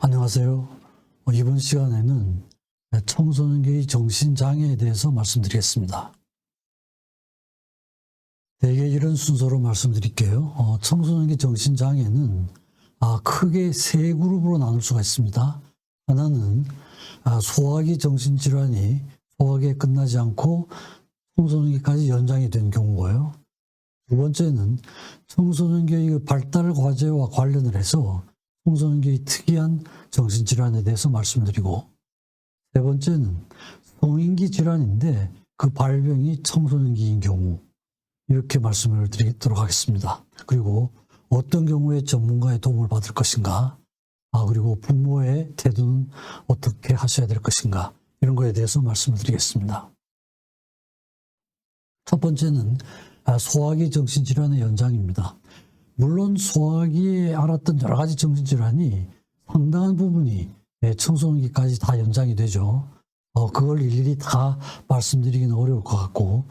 안녕하세요. 이번 시간에는 청소년기의 정신장애에 대해서 말씀드리겠습니다. 대개 이런 순서로 말씀드릴게요. 청소년기 정신장애는 크게 세 그룹으로 나눌 수가 있습니다. 하나는 소화기 정신질환이 소화기에 끝나지 않고 청소년기까지 연장이 된 경우고요. 두 번째는 청소년기의 발달 과제와 관련을 해서 청소년기의 특이한 정신질환에 대해서 말씀드리고, 세 번째는 성인기 질환인데 그 발병이 청소년기인 경우, 이렇게 말씀을 드리도록 하겠습니다. 그리고 어떤 경우에 전문가의 도움을 받을 것인가, 그리고 부모의 태도는 어떻게 하셔야 될 것인가, 이런 거에 대해서 말씀을 드리겠습니다. 첫 번째는 소화기 정신질환의 연장입니다. 물론 소화기에 앓았던 여러 가지 정신질환이 상당한 부분이 청소년기까지 다 연장이 되죠. 그걸 일일이 다 말씀드리기는 어려울 것 같고,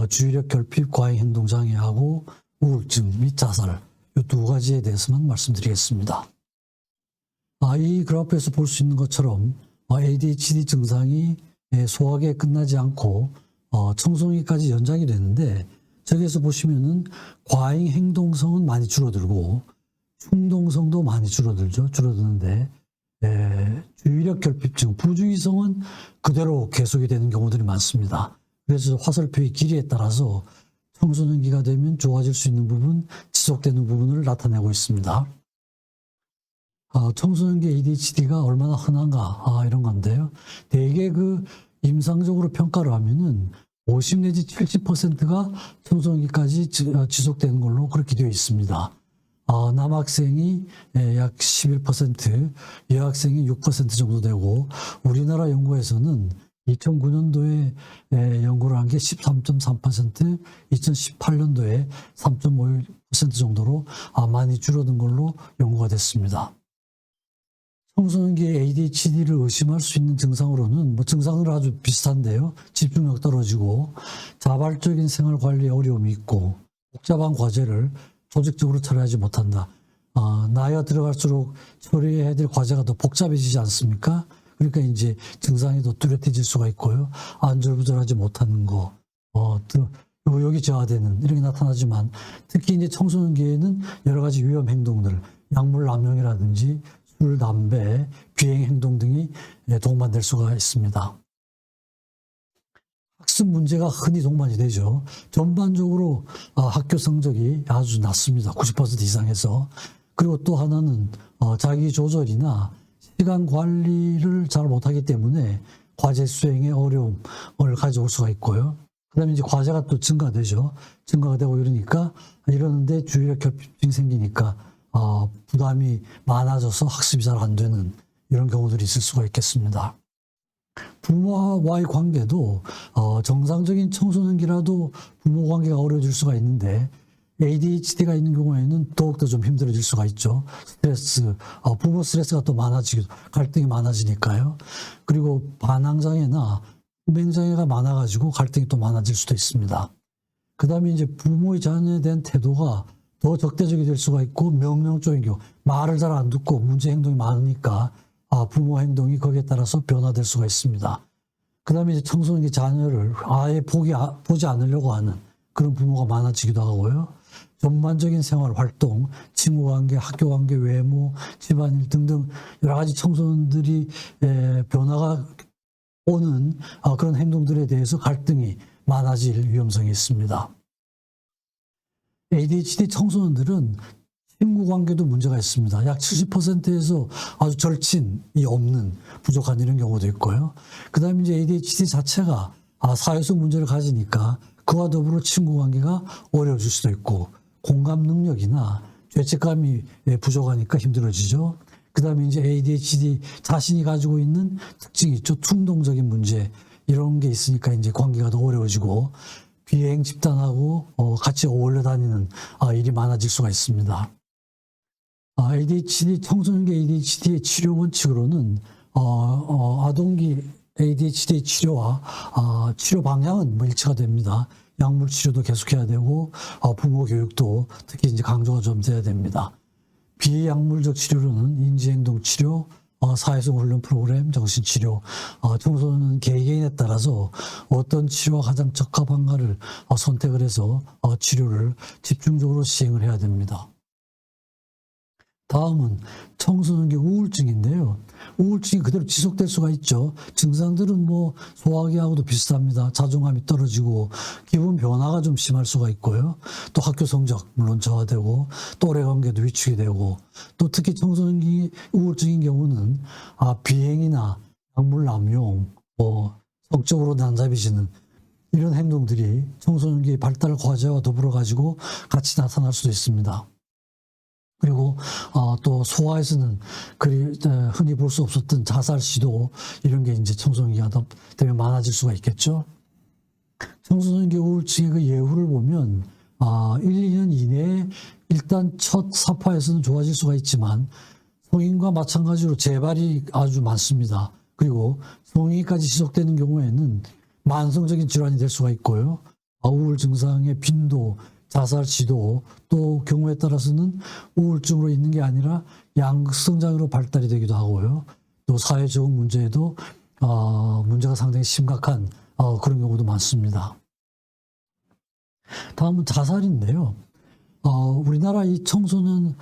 주의력 결핍, 과잉 행동 장애하고 우울증 및 자살, 이 두 가지에 대해서만 말씀드리겠습니다. 이 그래프에서 볼 수 있는 것처럼 ADHD 증상이 소화기에 끝나지 않고 청소년기까지 연장이 되는데, 저기에서 보시면은 과잉 행동성은 많이 줄어들고 충동성도 많이 줄어드는데 주의력 결핍증, 부주의성은 그대로 계속이 되는 경우들이 많습니다. 그래서 화살표의 길이에 따라서 청소년기가 되면 좋아질 수 있는 부분, 지속되는 부분을 나타내고 있습니다. 청소년기 ADHD가 얼마나 흔한가, 이런 건데요. 대개 임상적으로 평가를 하면은 50 내지 70%가 청소년기까지 지속되는 걸로 그렇게 되어 있습니다. 남학생이 약 11%, 여학생이 6% 정도 되고, 우리나라 연구에서는 2009년도에 연구를 한 게 13.3%, 2018년도에 3.5% 정도로 많이 줄어든 걸로 연구가 됐습니다. 청소년기 ADHD를 의심할 수 있는 증상으로는 증상은 아주 비슷한데요. 집중력 떨어지고 자발적인 생활 관리에 어려움이 있고 복잡한 과제를 조직적으로 처리하지 못한다. 나이가 들어갈수록 처리해야 될 과제가 더 복잡해지지 않습니까? 그러니까 이제 증상이 더 뚜렷해질 수가 있고요. 안절부절하지 못하는 거, 여기 저하되는 이런 게 나타나지만, 특히 이제 청소년기에는 여러 가지 위험 행동들, 약물 남용이라든지 술, 담배, 비행 행동 등이 동반될 수가 있습니다. 학습 문제가 흔히 동반이 되죠. 전반적으로 학교 성적이 아주 낮습니다. 90% 이상에서. 그리고 또 하나는 자기 조절이나 시간 관리를 잘 못하기 때문에 과제 수행에 어려움을 가져올 수가 있고요. 그 다음에 이제 과제가 또 증가되죠. 증가가 되고 이러는데 주의력 결핍증이 생기니까 부담이 많아져서 학습이 잘 안 되는 이런 경우들이 있을 수가 있겠습니다. 부모와의 관계도 정상적인 청소년기라도 부모 관계가 어려워질 수가 있는데, ADHD가 있는 경우에는 더욱더 좀 힘들어질 수가 있죠. 스트레스, 부모 스트레스가 또 많아지고 갈등이 많아지니까요. 그리고 반항장애나 불행장애가 많아가지고 갈등이 또 많아질 수도 있습니다. 그 다음에 이제 부모의 자녀에 대한 태도가 더 적대적이 될 수가 있고, 명령적인 경우, 말을 잘 안 듣고 문제 행동이 많으니까 부모 행동이 거기에 따라서 변화될 수가 있습니다. 그 다음에 이제 청소년기 자녀를 아예 보지 않으려고 하는 그런 부모가 많아지기도 하고요. 전반적인 생활 활동, 친구 관계, 학교 관계, 외모, 집안일 등등 여러 가지 청소년들이 변화가 오는 그런 행동들에 대해서 갈등이 많아질 위험성이 있습니다. ADHD 청소년들은 친구 관계도 문제가 있습니다. 약 70%에서 아주 절친이 없는, 부족한 이런 경우도 있고요. 그 다음에 이제 ADHD 자체가 사회성 문제를 가지니까 그와 더불어 친구 관계가 어려워질 수도 있고, 공감 능력이나 죄책감이 부족하니까 힘들어지죠. 그 다음에 이제 ADHD 자신이 가지고 있는 특징이 있죠. 충동적인 문제, 이런 게 있으니까 이제 관계가 더 어려워지고, 비행 집단하고 같이 어울려 다니는 일이 많아질 수가 있습니다. ADHD, 청소년기 ADHD의 치료 원칙으로는 아동기 ADHD 치료와 치료 방향은 일치가 됩니다. 약물 치료도 계속해야 되고 부모 교육도 특히 이제 강조가 좀 돼야 됩니다. 비약물적 치료로는 인지행동 치료, 사회성 훈련 프로그램, 정신치료, 청소년 개개인에 따라서 어떤 치료가 가장 적합한가를 선택을 해서 치료를 집중적으로 시행을 해야 됩니다. 다음은 청소년기 우울증인데요. 우울증이 그대로 지속될 수가 있죠. 증상들은 뭐 소화기하고도 비슷합니다. 자존감이 떨어지고 기분 변화가 좀 심할 수가 있고요. 또 학교 성적 물론 저하되고 또래 관계도 위축이 되고 또 특히 청소년기 우울증인 경우는 비행이나 약물 남용, 성적으로 난잡해지는 이런 행동들이 청소년기 발달 과제와 더불어 가지고 같이 나타날 수도 있습니다. 그리고 또 소아에서는 흔히 볼 수 없었던 자살 시도 이런 게 이제 청소년기가 되면 많아질 수가 있겠죠. 청소년기 우울증의 그 예후를 보면 1, 2년 이내에 일단 첫 사파에서는 좋아질 수가 있지만 성인과 마찬가지로 재발이 아주 많습니다. 그리고 성인기까지 지속되는 경우에는 만성적인 질환이 될 수가 있고요. 우울 증상의 빈도, 자살 시도, 또 경우에 따라서는 우울증으로 있는 게 아니라 양극성장애로 발달이 되기도 하고요. 또 사회 적응 문제에도 문제가 상당히 심각한 그런 경우도 많습니다. 다음은 자살인데요. 우리나라 이 청소년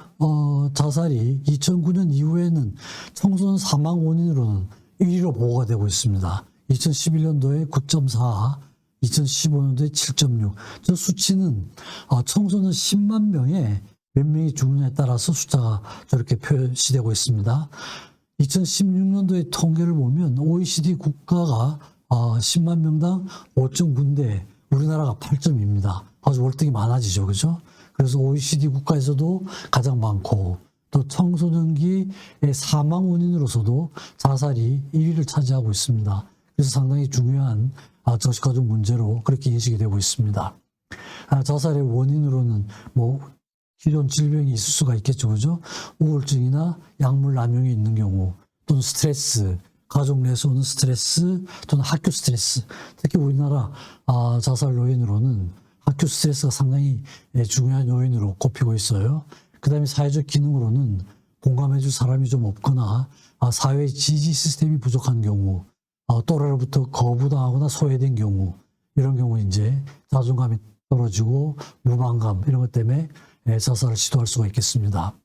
자살이 2009년 이후에는 청소년 사망 원인으로는 1위로 보고가 되고 있습니다. 2011년도에 9.4, 2015년도에 7.6. 저 수치는 청소년 10만 명에 몇 명이 죽느냐에 따라서 숫자가 저렇게 표시되고 있습니다. 2016년도의 통계를 보면 OECD 국가가 10만 명당 5.9인데 우리나라가 8.2입니다. 아주 월등히 많아지죠. 그죠? 그래서 OECD 국가에서도 가장 많고 또 청소년기의 사망 원인으로서도 자살이 1위를 차지하고 있습니다. 그래서 상당히 중요한 정신과적 문제로 그렇게 인식이 되고 있습니다. 자살의 원인으로는 뭐 기존 질병이 있을 수가 있겠죠. 그죠? 우울증이나 약물 남용이 있는 경우 또는 스트레스, 가족 내에서 오는 스트레스 또는 학교 스트레스, 특히 우리나라 자살 요인으로는 학교 스트레스가 상당히 중요한 요인으로 꼽히고 있어요. 그 다음에 사회적 기능으로는 공감해줄 사람이 좀 없거나 사회의 지지 시스템이 부족한 경우, 또래로부터 거부당하거나 소외된 경우, 이런 경우 이제 자존감이 떨어지고 무방감 이런 것 때문에 자살을 시도할 수가 있겠습니다.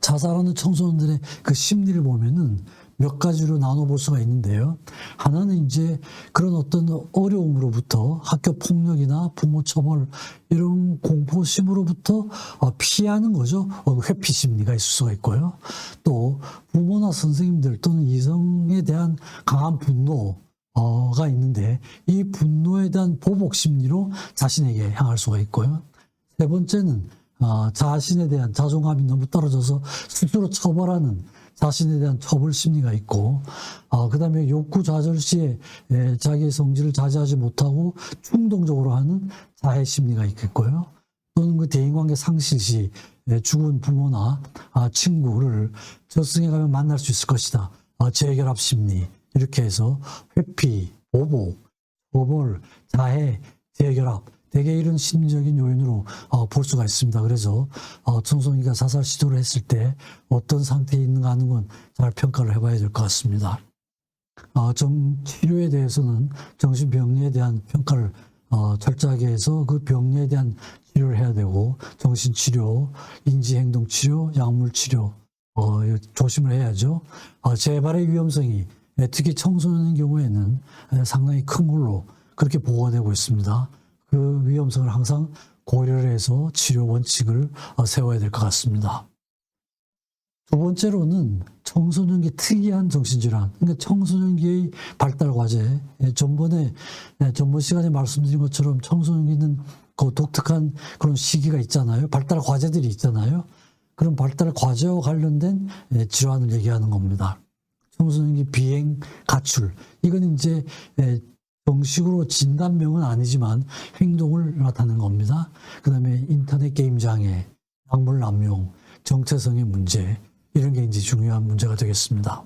자살하는 청소년들의 그 심리를 보면은 몇 가지로 나눠볼 수가 있는데요. 하나는 이제 그런 어떤 어려움으로부터 학교 폭력이나 부모 처벌 이런 공포심으로부터 피하는 거죠. 회피 심리가 있을 수가 있고요. 또 부모나 선생님들 또는 이성에 대한 강한 분노가 있는데 이 분노에 대한 보복 심리로 자신에게 향할 수가 있고요. 세 번째는 자신에 대한 자존감이 너무 떨어져서 스스로 처벌하는 자신에 대한 처벌 심리가 있고, 그 다음에 욕구 좌절 시에 자기의 성질을 자제하지 못하고 충동적으로 하는 자해 심리가 있겠고요. 또는 그 대인관계 상실 시 죽은 부모나 친구를 저승에 가면 만날 수 있을 것이다. 재결합 심리. 이렇게 해서 회피, 보복, 처벌, 자해, 재결합. 대개 이런 심리적인 요인으로 볼 수가 있습니다. 그래서 청소년기가 자살 시도를 했을 때 어떤 상태에 있는가 하는 건 잘 평가를 해봐야 될 것 같습니다. 치료에 대해서는 정신병리에 대한 평가를 철저하게 해서 그 병리에 대한 치료를 해야 되고 정신치료, 인지행동치료, 약물치료 조심을 해야죠. 재발의 위험성이 특히 청소년의 경우에는 상당히 큰 걸로 그렇게 보고가 되고 있습니다. 그 위험성을 항상 고려를 해서 치료 원칙을 세워야 될 것 같습니다. 두 번째로는 청소년기 특이한 정신질환, 그러니까 청소년기의 발달 과제. 전번 시간에 말씀드린 것처럼 청소년기는 그 독특한 그런 시기가 있잖아요. 발달 과제들이 있잖아요. 그런 발달 과제와 관련된 질환을 얘기하는 겁니다. 청소년기 비행, 가출. 이건 이제 정식으로 진단명은 아니지만 행동을 나타내는 겁니다. 그 다음에 인터넷 게임 장애, 약물 남용, 정체성의 문제, 이런 게 이제 중요한 문제가 되겠습니다.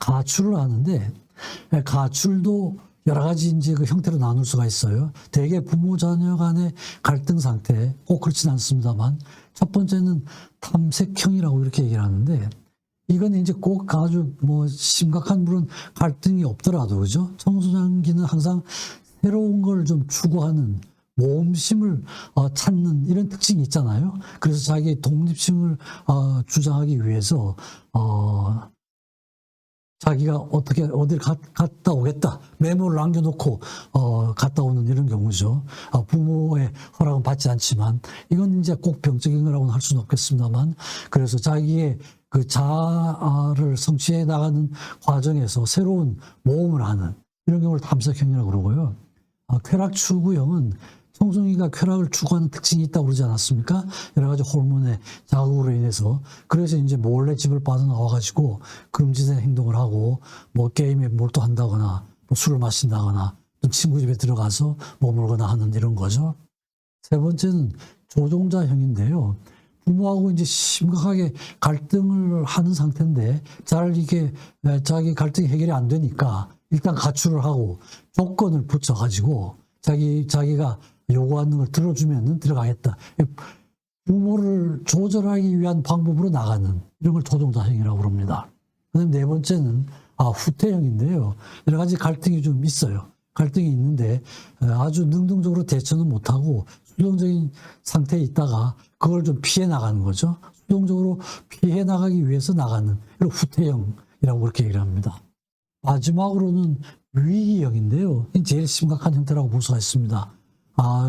가출을 하는데, 가출도 여러 가지 이제 그 형태로 나눌 수가 있어요. 대개 부모 자녀 간의 갈등 상태, 꼭 그렇진 않습니다만, 첫 번째는 탐색형이라고 이렇게 얘기를 하는데, 이건 이제 꼭 아주 뭐 심각한 물론 갈등이 없더라도, 그죠? 청소년기는 항상 새로운 걸 좀 추구하는 모험심을 찾는 이런 특징이 있잖아요. 그래서 자기의 독립심을 주장하기 위해서 자기가 어떻게 어딜 갔다 오겠다 메모를 남겨놓고 갔다 오는 이런 경우죠. 부모의 허락은 받지 않지만 이건 이제 꼭 병적인 거라고는 할 수는 없겠습니다만, 그래서 자기의 그 자아를 성취해 나가는 과정에서 새로운 모험을 하는 이런 경우를 탐색형이라고 그러고요. 쾌락 추구형은 청소년기가 쾌락을 추구하는 특징이 있다고 그러지 않았습니까? 여러 가지 호르몬의 자극으로 인해서. 그래서 이제 몰래 집을 빠져나와가지고 금지된 행동을 하고, 뭐 게임에 몰두한다거나, 뭐 술을 마신다거나, 또 친구 집에 들어가서 머물거나 하는 이런 거죠. 세 번째는 조종자형인데요. 부모하고 이제 심각하게 갈등을 하는 상태인데, 잘 이게 자기 갈등이 해결이 안 되니까, 일단 가출을 하고 조건을 붙여가지고, 자기가 요구하는 걸 들어주면은 들어가겠다. 부모를 조절하기 위한 방법으로 나가는 이런 걸 조종자형이라고 부릅니다. 그다음에 네 번째는 후퇴형인데요. 여러 가지 갈등이 좀 있어요. 갈등이 있는데 아주 능동적으로 대처는 못하고 수동적인 상태에 있다가 그걸 좀 피해 나가는 거죠. 수동적으로 피해 나가기 위해서 나가는 이런 후퇴형이라고 그렇게 얘기를 합니다. 마지막으로는 위기형인데요. 제일 심각한 형태라고 볼 수가 있습니다.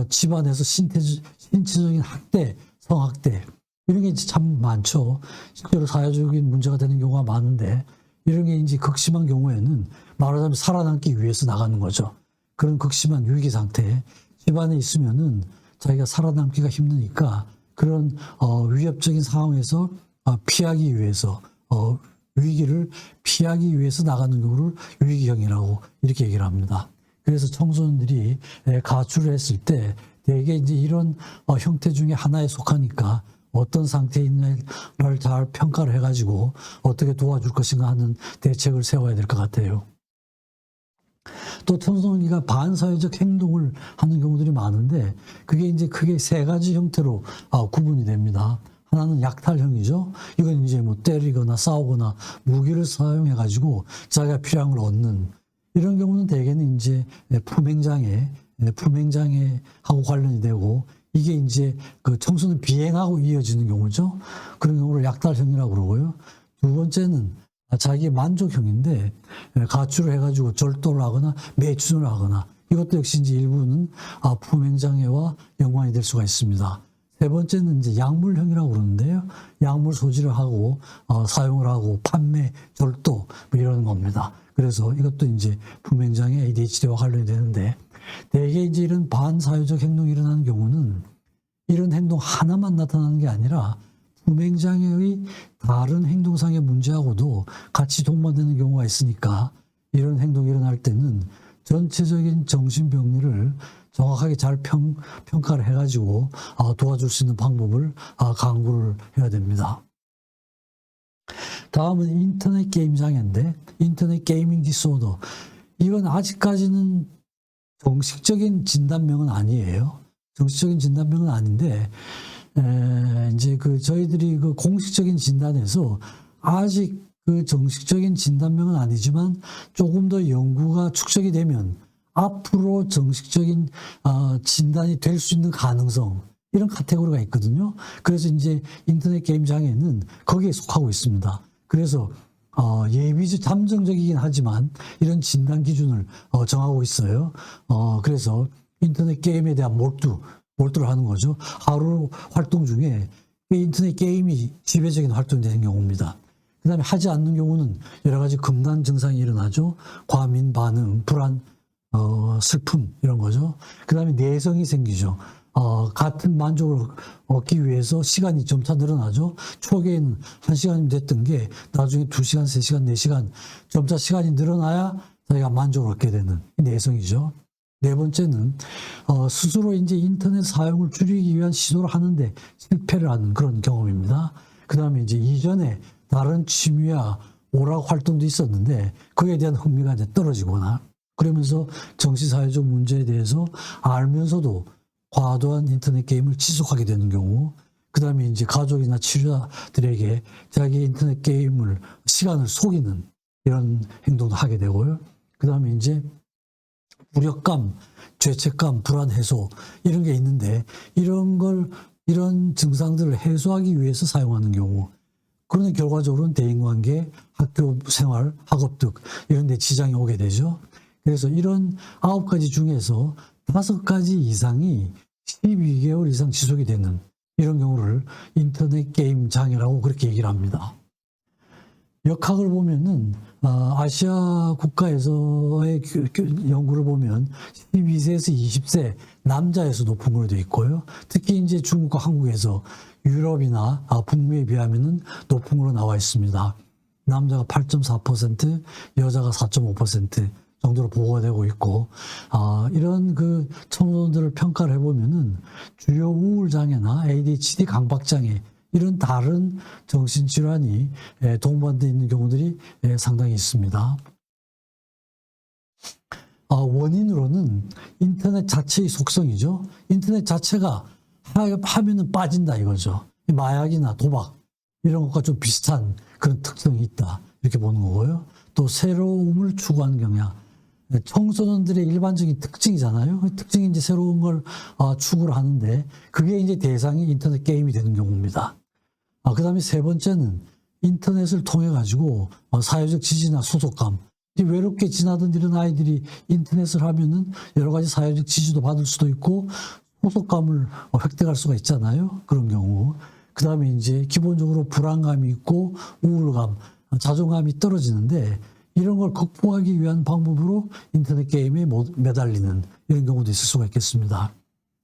집안에서 신체적인 학대, 성학대 이런 게 참 많죠. 실제로 사회적인 문제가 되는 경우가 많은데 이런 게 이제 극심한 경우에는 말하자면 살아남기 위해서 나가는 거죠. 그런 극심한 위기 상태에 집안에 있으면은 자기가 살아남기가 힘드니까 그런 위협적인 상황에서 피하기 위해서 위기를 피하기 위해서 나가는 경우를 위기형이라고 이렇게 얘기를 합니다. 그래서 청소년들이 가출을 했을 때 대개 이제 이런 형태 중에 하나에 속하니까 어떤 상태에 있는지를 잘 평가를 해가지고 어떻게 도와줄 것인가 하는 대책을 세워야 될 것 같아요. 또 청소년기가 반사회적 행동을 하는 경우들이 많은데 그게 이제 크게 세 가지 형태로 구분이 됩니다. 하나는 약탈형이죠. 이건 이제 뭐 때리거나 싸우거나 무기를 사용해가지고 자기가 필요한 걸 얻는 이런 경우는 대개는 이제 품행장애하고 관련이 되고 이게 이제 그 청소년 비행하고 이어지는 경우죠. 그런 경우를 약탈형이라고 그러고요. 두 번째는 자기 만족형인데 가출을 해가지고 절도를 하거나 매춘을 하거나 이것도 역시 이제 일부는 품행장애와 연관이 될 수가 있습니다. 세 번째는 이제 약물형이라고 그러는데요. 약물 소지를 하고 사용을 하고 판매, 절도 뭐 이런 겁니다. 그래서 이것도 이제 품행장애 ADHD와 관련이 되는데 대개 이제 이런 반사회적 행동이 일어나는 경우는 이런 행동 하나만 나타나는 게 아니라 품행장애의 다른 행동상의 문제하고도 같이 동반되는 경우가 있으니까 이런 행동이 일어날 때는 전체적인 정신병리를 정확하게 잘 평가를 해가지고 도와줄 수 있는 방법을 강구를 해야 됩니다. 다음은 인터넷 게임 장애인데 인터넷 게이밍 디스오더 이건 아직까지는 정식적인 진단명은 아니에요. 정식적인 진단명은 아닌데 이제 저희들이 공식적인 진단에서 아직 정식적인 진단명은 아니지만 조금 더 연구가 축적이 되면 앞으로 정식적인 진단이 될 수 있는 가능성 이런 카테고리가 있거든요. 그래서 이제 인터넷 게임 장애는 거기에 속하고 있습니다. 그래서 예비적 잠정적이긴 하지만 이런 진단 기준을 정하고 있어요. 그래서 인터넷 게임에 대한 몰두를 하는 거죠. 하루 활동 중에 인터넷 게임이 지배적인 활동이 되는 경우입니다. 그 다음에 하지 않는 경우는 여러 가지 금단 증상이 일어나죠. 과민 반응, 불안, 슬픔 이런 거죠. 그 다음에 내성이 생기죠. 같은 만족을 얻기 위해서 시간이 점차 늘어나죠. 초기에는 1시간이면 됐던 게 나중에 2시간, 3시간, 4시간 점차 시간이 늘어나야 자기가 만족을 얻게 되는 내성이죠. 네 번째는 스스로 이제 인터넷 사용을 줄이기 위한 시도를 하는데 실패를 하는 그런 경험입니다. 그 다음에 이제 이전에 다른 취미와 오락 활동도 있었는데 그에 대한 흥미가 이제 떨어지거나 그러면서 정치사회적 문제에 대해서 알면서도 과도한 인터넷 게임을 지속하게 되는 경우, 그 다음에 이제 가족이나 치료자들에게 자기 인터넷 게임을, 시간을 속이는 이런 행동도 하게 되고요. 그 다음에 이제 무력감, 죄책감, 불안 해소, 이런 게 있는데, 이런 증상들을 해소하기 위해서 사용하는 경우, 그러면 결과적으로는 대인관계, 학교 생활, 학업 등 이런 데 지장이 오게 되죠. 그래서 이런 9가지 중에서 5가지 이상이 12개월 이상 지속이 되는 이런 경우를 인터넷 게임 장애라고 그렇게 얘기를 합니다. 역학을 보면은 아시아 국가에서의 연구를 보면 12세에서 20세 남자에서 높은 걸로 되어 있고요. 특히 이제 중국과 한국에서 유럽이나 북미에 비하면은 높은 걸로 나와 있습니다. 남자가 8.4%, 여자가 4.5% 정도로 보고가 되고 있고, 이런 그 청소년들을 평가를 해보면은 주요 우울장애나 ADHD 강박장애, 이런 다른 정신질환이 동반되어 있는 경우들이 상당히 있습니다. 원인으로는 인터넷 자체의 속성이죠. 인터넷 자체가 하면은 빠진다 이거죠. 마약이나 도박 이런 것과 좀 비슷한 그런 특성이 있다 이렇게 보는 거고요. 또 새로움을 추구하는 경향. 청소년들의 일반적인 특징이잖아요. 특징이 이제 새로운 걸 추구를 하는데 그게 이제 대상이 인터넷 게임이 되는 경우입니다. 그 다음에 세 번째는 인터넷을 통해 가지고 사회적 지지나 소속감. 외롭게 지나던 이런 아이들이 인터넷을 하면은 여러 가지 사회적 지지도 받을 수도 있고 소속감을 획득할 수가 있잖아요. 그런 경우. 그 다음에 이제 기본적으로 불안감이 있고 우울감, 자존감이 떨어지는데 이런 걸 극복하기 위한 방법으로 인터넷 게임에 매달리는 이런 경우도 있을 수가 있겠습니다.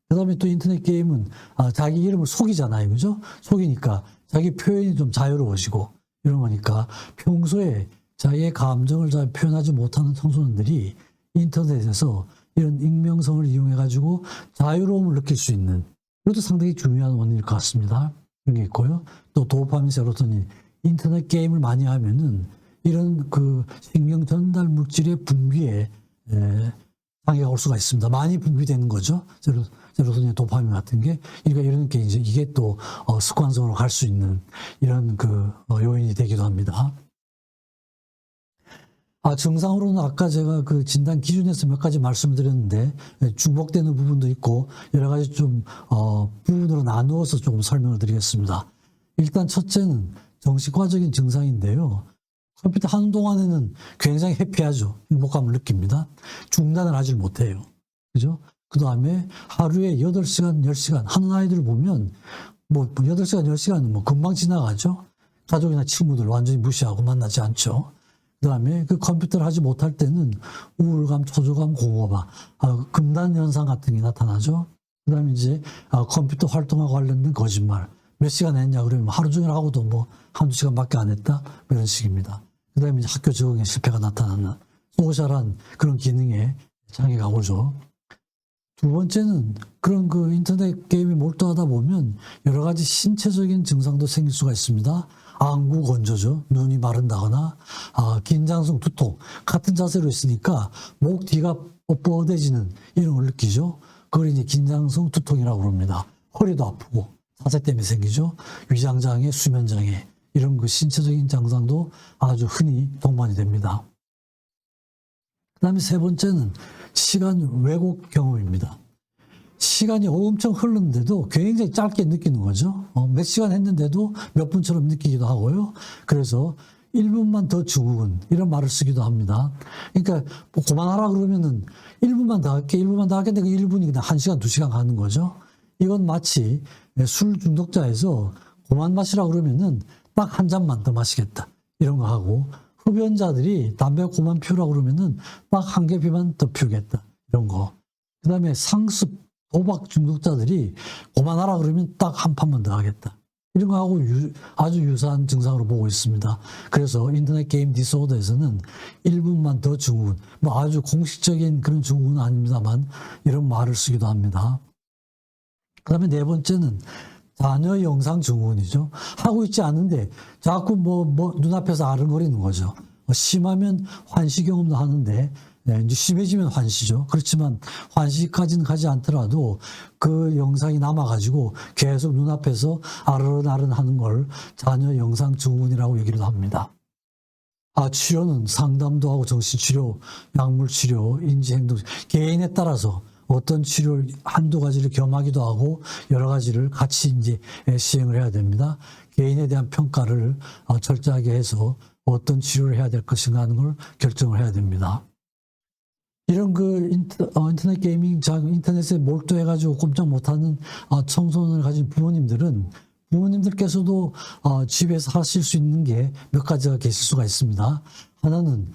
그 다음에 또 인터넷 게임은 자기 이름을 속이잖아요. 그죠? 속이니까 자기 표현이 좀 자유로워지고 이런 거니까 평소에 자기의 감정을 잘 표현하지 못하는 청소년들이 인터넷에서 이런 익명성을 이용해가지고 자유로움을 느낄 수 있는 이것도 상당히 중요한 원인일 것 같습니다. 이런 게 있고요. 또 도파민, 세로토닌, 인터넷 게임을 많이 하면은 이런 그 신경 전달 물질의 분비에 장애가 올 수가 있습니다. 많이 분비되는 거죠. 세로토닌, 도파민 같은 게. 그러니까 이런 게 이게 또 습관성으로 갈 수 있는 이런 그 요인이 되기도 합니다. 증상으로는 아까 제가 그 진단 기준에서 몇 가지 말씀을 드렸는데 중복되는 부분도 있고 여러 가지 좀 부분으로 나누어서 조금 설명을 드리겠습니다. 일단 첫째는 정신과적인 증상인데요. 컴퓨터 하는 동안에는 굉장히 해피하죠. 행복감을 느낍니다. 중단을 하질 못해요. 그죠? 그 다음에 하루에 8시간, 10시간 하는 아이들을 보면 뭐 8시간, 10시간은 뭐 금방 지나가죠. 가족이나 친구들 완전히 무시하고 만나지 않죠. 그 다음에 그 컴퓨터를 하지 못할 때는 우울감, 초조감, 공허감, 금단 현상 같은 게 나타나죠. 그 다음에 이제 컴퓨터 활동과 관련된 거짓말. 몇 시간 했냐 그러면 하루 종일 하고도 뭐 한두 시간밖에 안 했다. 이런 식입니다. 그 다음에 이제 학교 적응에 실패가 나타나는 소셜한 그런 기능에 장애가 오죠. 두 번째는 그런 그 인터넷 게임에 몰두하다 보면 여러 가지 신체적인 증상도 생길 수가 있습니다. 안구 건조죠. 눈이 마른다거나 긴장성 두통. 같은 자세로 있으니까 목 뒤가 뻣뻣해지는 이런 걸 느끼죠. 그걸 이제 긴장성 두통이라고 그럽니다. 허리도 아프고 자세 때문에 생기죠. 위장장애, 수면장애 이런 그 신체적인 증상도 아주 흔히 동반이 됩니다. 그 다음에 세 번째는 시간 왜곡 경험입니다. 시간이 엄청 흐르는데도 굉장히 짧게 느끼는 거죠. 몇 시간 했는데도 몇 분처럼 느끼기도 하고요. 그래서 1분만 더 증후군 이런 말을 쓰기도 합니다. 그러니까 뭐 그만하라 그러면은 1분만 더 할게 1분만 더 하겠는데 그 1분이 그냥 1시간 2시간 가는 거죠. 이건 마치 술 중독자에서 그만 마시라 그러면은 딱 한 잔만 더 마시겠다 이런 거 하고 흡연자들이 담배 그만 피우라 그러면은 딱 한 개 피만 더 피우겠다 이런 거. 그 다음에 상습 도박 중독자들이 그만하라 그러면 딱 한 판만 더 하겠다. 이런 거하고 아주 유사한 증상으로 보고 있습니다. 그래서 인터넷 게임 디스오더에서는 1분만 더 증후군, 뭐 아주 공식적인 그런 증후군은 아닙니다만 이런 말을 쓰기도 합니다. 그 다음에 네 번째는 자녀 영상 증후군이죠. 하고 있지 않은데 자꾸 뭐 눈앞에서 아른거리는 거죠. 심하면 환시 경험도 하는데 이제 심해지면 환시죠. 그렇지만 환시까지는 가지 않더라도 그 영상이 남아가지고 계속 눈앞에서 아르르나르 하는 걸 자녀 영상 증후군이라고 얘기를 합니다. 치료는 상담도 하고 정신치료, 약물치료, 인지행동, 개인에 따라서 어떤 치료를 한두 가지를 겸하기도 하고 여러 가지를 같이 이제 시행을 해야 됩니다. 개인에 대한 평가를 철저하게 해서 어떤 치료를 해야 될 것인가 하는 걸 결정을 해야 됩니다. 이런 인터넷 게이밍, 인터넷에 몰두해가지고 꼼짝 못하는 청소년을 가진 부모님들께서도 집에서 하실 수 있는 게 몇 가지가 계실 수가 있습니다. 하나는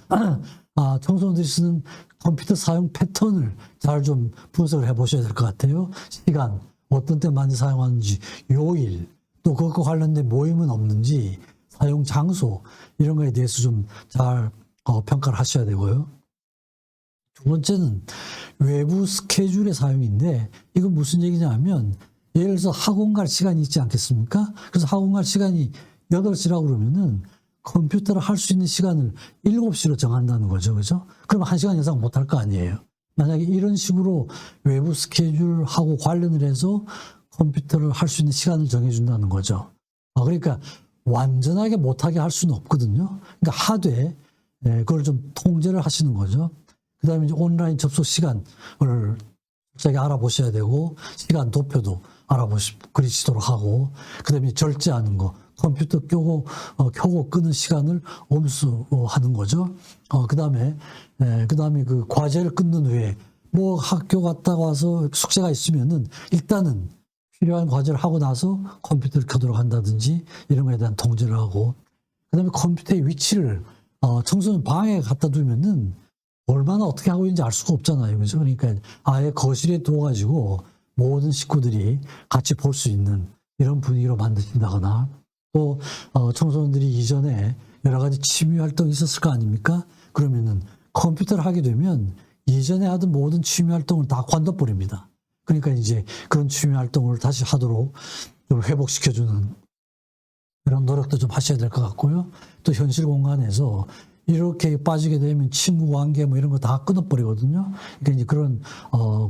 청소년들이 쓰는 컴퓨터 사용 패턴을 잘 좀 분석을 해보셔야 될 것 같아요. 시간, 어떤 때 많이 사용하는지, 요일, 또 그것과 관련된 모임은 없는지, 사용 장소 이런 거에 대해서 좀 잘 평가를 하셔야 되고요. 두 번째는 외부 스케줄의 사용인데 이건 무슨 얘기냐면 예를 들어서 학원 갈 시간이 있지 않겠습니까? 그래서 학원 갈 시간이 8시라고 그러면은 컴퓨터를 할 수 있는 시간을 7시로 정한다는 거죠. 그죠? 그럼 1시간 이상 못 할 거 아니에요. 만약에 이런 식으로 외부 스케줄하고 관련을 해서 컴퓨터를 할 수 있는 시간을 정해준다는 거죠. 그러니까 완전하게 못하게 할 수는 없거든요. 그러니까 하되 그걸 좀 통제를 하시는 거죠. 그 다음에 이제 온라인 접속 시간을 갑자기 알아보셔야 되고, 시간 도표도 그리시도록 하고, 그 다음에 절제하는 거, 컴퓨터 켜고 끄는 시간을 엄수하는 거죠. 그 다음에 그 과제를 끝낸 후에, 학교 갔다 와서 숙제가 있으면은 일단은 필요한 과제를 하고 나서 컴퓨터를 켜도록 한다든지, 이런 거에 대한 통제를 하고, 그 다음에 컴퓨터의 위치를, 청소년 방에 갖다 두면은, 얼마나 어떻게 하고 있는지 알 수가 없잖아요. 그죠? 그러니까 아예 거실에 두어가지고 모든 식구들이 같이 볼 수 있는 이런 분위기로 만드신다거나 또 청소년들이 이전에 여러 가지 취미 활동이 있었을 거 아닙니까? 그러면은 컴퓨터를 하게 되면 이전에 하던 모든 취미 활동을 다 관둬버립니다. 그러니까 이제 그런 취미 활동을 다시 하도록 좀 회복시켜주는 이런 노력도 좀 하셔야 될 것 같고요. 또 현실 공간에서 이렇게 빠지게 되면 친구 관계 이런 거 다 끊어버리거든요. 그러니까 이제 그런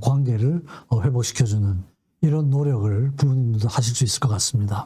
관계를 회복시켜주는 이런 노력을 부모님들도 하실 수 있을 것 같습니다.